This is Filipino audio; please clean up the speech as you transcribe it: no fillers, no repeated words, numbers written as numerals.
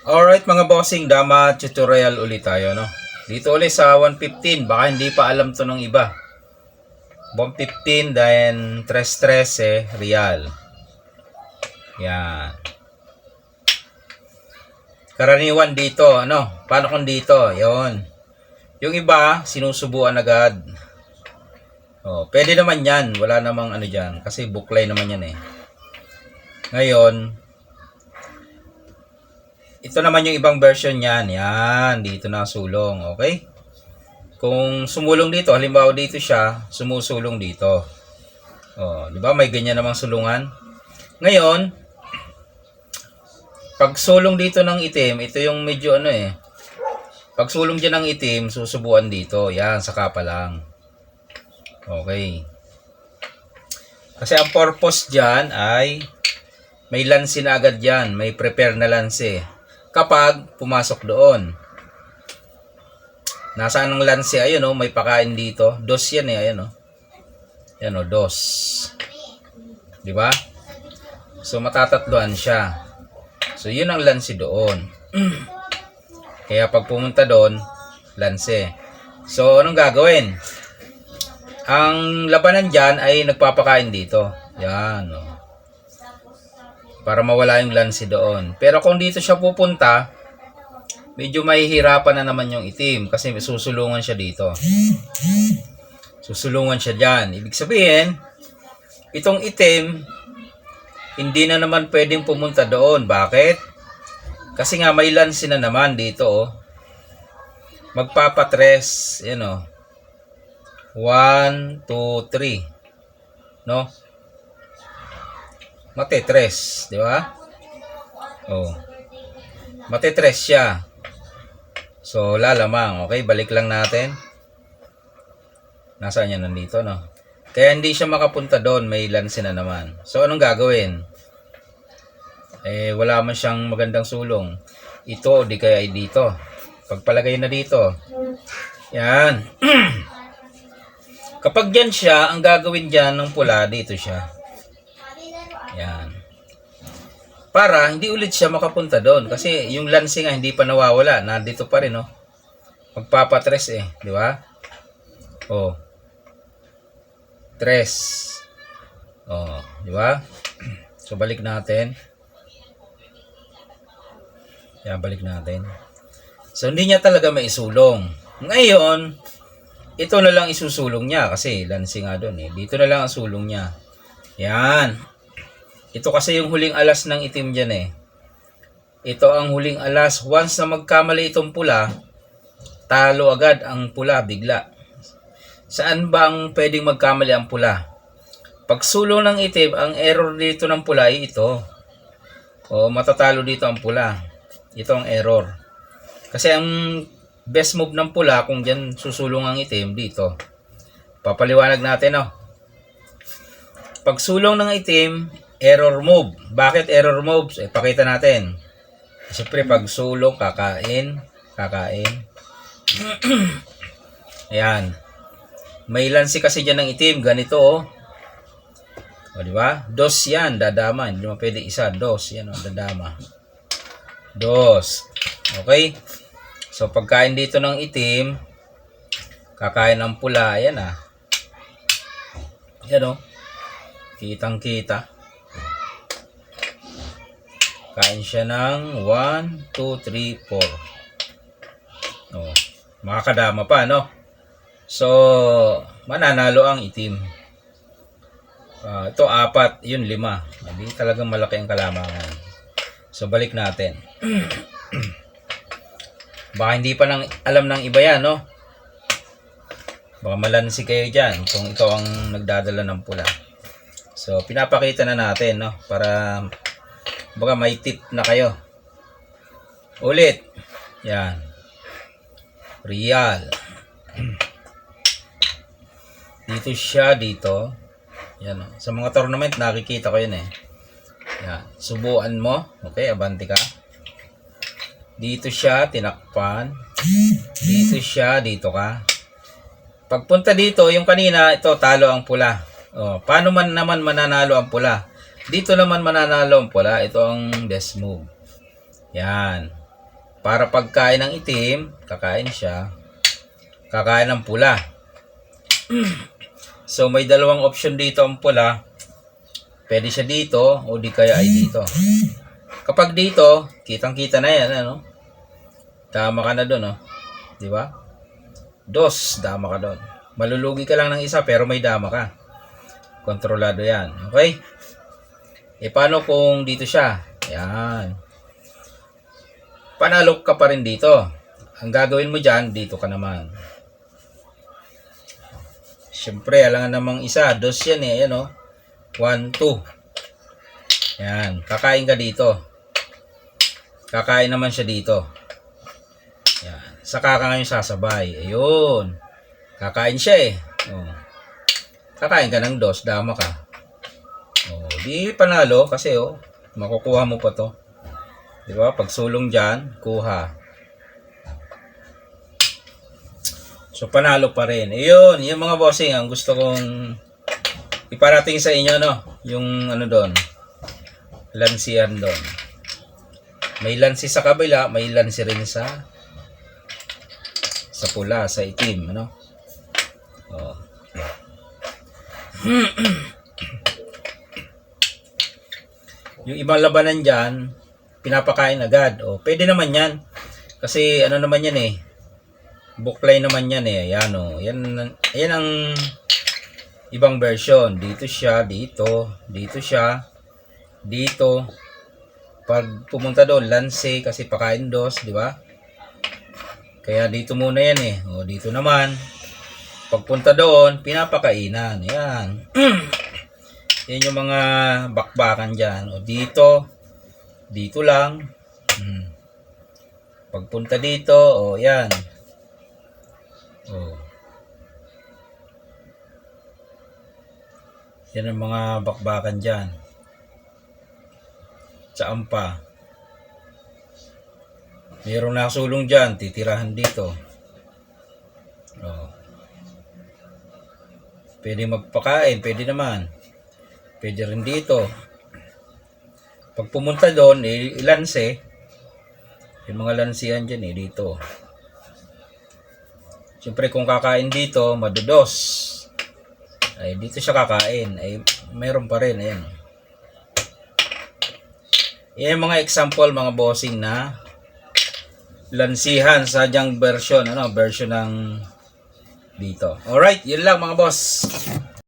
Alright mga bossing, dama tutorial ulit tayo, no? Dito ulit sa 115, baka hindi pa alam to ng iba. 115 then 313 real. Yan. Karaniwan dito, ano? Paano kung dito? Yon. Yung iba, sinusubuan agad. Oh, pwede naman yan. Wala namang ano dyan. Kasi buklay naman yan eh. Ngayon, ito naman yung ibang version niyan. Yan, dito na sulong, okay? Kung sumulong dito, halimbawa dito siya, sumusulong dito. Oh, di ba? May ganyan namang sulungan. Ngayon, pag sulong dito ng itim, ito yung medyo ano eh. Pag sulong diyan ng itim, susubuan dito. Yan, saka pa lang. Okay. Kasi ang purpose diyan ay may lanse na agad yan. May prepare na lanse. Kapag pumasok doon. Nasaan ang lanse? Ayun o, may pakain dito. Dos yan eh, ayun o. Yan o, dos. Diba? So, matatatluan siya. So, yun ang lanse doon. Kaya pag pumunta doon, lanse. So, anong gagawin? Ang labanan dyan ay nagpapakain dito. Yan o. Para mawala yung lanse doon. Pero kung dito siya pupunta, medyo mahihirapan na naman yung itim kasi susulungan siya dito. Susulungan siya dyan. Ibig sabihin, itong itim, hindi na naman pwedeng pumunta doon. Bakit? Kasi nga may lanse na naman dito. Oh. Magpapatres. Yan o. 1, 2, 3. No? Matetres. Di ba? Oh. Matetres siya. So, lalamang. Okay, balik lang natin. Nasaan yan? Nandito, no? Kaya hindi siya makapunta doon. May lanse na naman. So, anong gagawin? Eh, wala man siyang magandang sulong. Ito, di kaya dito. Pagpalagay na dito. Yan. Kapag dyan siya, ang gagawin dyan ng pula, dito siya. Yan. Para hindi ulit siya makapunta doon. Kasi yung lanse nga hindi pa nawawala. Nandito pa rin, no? Magpapatres eh. Di ba? Oh. Tres. Oh. Di ba? So, balik natin. Yan, balik natin. So, hindi niya talaga maisulong. Ngayon, ito na lang isusulong niya. Kasi lanse nga doon eh. Dito na lang ang sulong niya. Yan. Ito kasi yung huling alas ng itim dyan eh. Ito ang huling alas. Once na magkamali itong pula, talo agad ang pula bigla. Saan ba ang pwedeng magkamali ang pula? Pag sulong ng itim, ang error dito ng pula ay ito. O matatalo dito ang pula. Ito ang error. Kasi ang best move ng pula kung dyan susulong ang itim dito. Papaliwanag natin oh. Pag sulong ng itim, error move. Bakit error moves? Eh, pakita natin. Siyempre, pag sulong, kakain. Ayan. May lanse kasi dyan ng itim. Ganito, oh. O, diba? Dos yan, dadama. Hindi mo pwede isa. Dos. Yan, oh, dadama. Dos. Okay? So, pagkain dito ng itim, kakain ng pula. Ayan, ah. Yan, oh. Kitang-kita. Kain siya ng 1, 2, 3, 4. Oh, makakadama pa, no? So, mananalo ang itim. Ito, 4. Yun, 5. Hindi talagang malaki ang kalamangan. So, balik natin. Baka hindi pa alam ng iba yan, no? Baka malansi kayo dyan kung ikaw ang nagdadala ng pula. So, pinapakita na natin, no? Para baka may tip na kayo. Ulit. Yan. Real. Dito siya, dito. Yan. Sa mga tournament, nakikita ko yun eh. Yan. Subuan mo. Okay, abanti ka. Dito siya, tinakpan. Dito siya, dito ka. Pagpunta dito, yung kanina, ito, talo ang pula. Oh, paano man naman mananalo ang pula? Dito naman mananalo ang pula. Ito ang best move. Yan. Para pagkain ng itim, kakain siya. Kakain ng pula. So, may dalawang option dito ang pula. Pwede siya dito o di kaya ay dito. Kapag dito, kitang-kita na yan, ano? Dama ka na doon, oh. Di ba? Dos, dama ka doon. Malulugi ka lang ng isa pero may dama ka. Kontrolado yan. Okay? E paano kung dito siya? Yan. Panalo ka pa rin dito. Ang gagawin mo dyan, dito ka naman. Siyempre, alangan namang isa. Dos yan eh. Ayan o. 1, 2. Yan. Kakain ka dito. Kakain naman siya dito. Yan. Saka ka ngayon sasabay. Ayun. Kakain siya eh. Oh. Kakain ka ng dos. Dama ka. Oh, di panalo kasi oh. Makukuha mo pa to. Di ba? Pag sulong dyan, kuha. So, panalo pa rin. Ayun, yung mga bossing, ang gusto kong iparating sa inyo, no? Yung ano doon, lansihan doon. May lansi sa kabila, may lansi rin sa pula, sa itim, ano? Oh. Yung ibang labanan dyan, pinapakain agad. O, pwede naman yan. Kasi ano naman yan eh. Buklay naman yan eh. Ayan o. Ayan ang ibang version. Dito siya, dito. Dito siya. Dito. Pag pumunta doon, lanse kasi pakain dos, di ba? Kaya dito muna yan eh. O, dito naman. Pagpunta doon, pinapakainan. Ayan. Yan yung mga bakbakan dyan. O, dito. Dito lang. Pagpunta dito, o yan. O. Yan ang mga bakbakan dyan. Saan pa? Mayroong nakasulong dyan, titirahan dito. O. Pwede magpakain, pwede naman. Pwede rin dito. Pag pumunta doon, ilanse. Yung mga lansihan dyan dito. Siyempre kung kakain dito, madudos. Ay, dito siya kakain. Ay, mayroon pa rin. Ayan. Yan mga example, mga bossing na lansihan sa jang version. Ano, version ng dito. Alright, yun lang mga boss.